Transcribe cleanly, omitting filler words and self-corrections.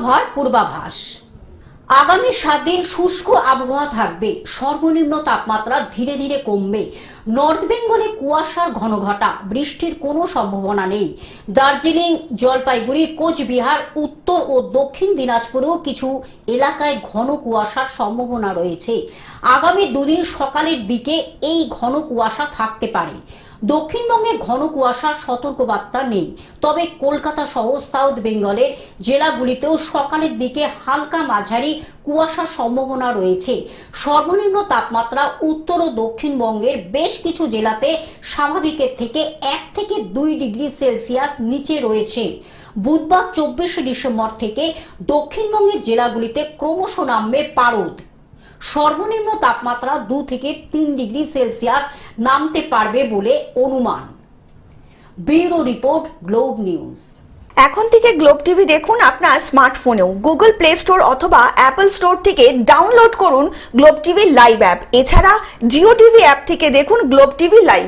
আবহাওয়ার পূর্বাভাস। আগামী 7 দিন শুষ্ক আবহাওয়া থাকবে। সর্বনিম্ন তাপমাত্রা ধীরে ধীরে কমবে। নর্থ বেঙ্গলে কুয়াশার ঘনঘটা, বৃষ্টির কোনো সম্ভাবনা নেই। দার্জিলিং, জলপাইগুড়ি, কোচবিহার, উত্তর ও দক্ষিণ দিনাজপুরেও কিছু এলাকায় ঘন কুয়াশার সম্ভাবনা রয়েছে। আগামী 2 দিন সকালের দিকে এই ঘন কুয়াশা থাকতে পারে। দক্ষিণবঙ্গে ঘন কুয়াশার সতর্কবার্তা নেই, তবে কলকাতা সহ সাউথ বেঙ্গলের জেলাগুলিতেও সকালের দিকে হালকা মাঝারি কুয়াশার সম্ভাবনা রয়েছে। সর্বনিম্ন তাপমাত্রা উত্তর ও দক্ষিণবঙ্গের বেশ কিছু জেলাতে স্বাভাবিকের থেকে 1 থেকে 2 ডিগ্রি সেলসিয়াস নিচে রয়েছে। বুধবার 24 ডিসেম্বর থেকে দক্ষিণবঙ্গের জেলাগুলিতে ক্রমশ নামবে পারদ। সর্বনিম্ন তাপমাত্রা 2 থেকে 3 ডিগ্রি সেলসিয়াস নামতে পারবে বলে অনুমান। Bureau report, globe news. এখন থেকে গ্লোব টিভি দেখুন আপনার স্মার্টফোনেও। গুগল প্লে স্টোর অথবা অ্যাপল স্টোর থেকে ডাউনলোড করুন গ্লোব টিভি লাইভ অ্যাপ। এছাড়া জিও টিভি অ্যাপ থেকে দেখুন গ্লোব টিভি লাইভ।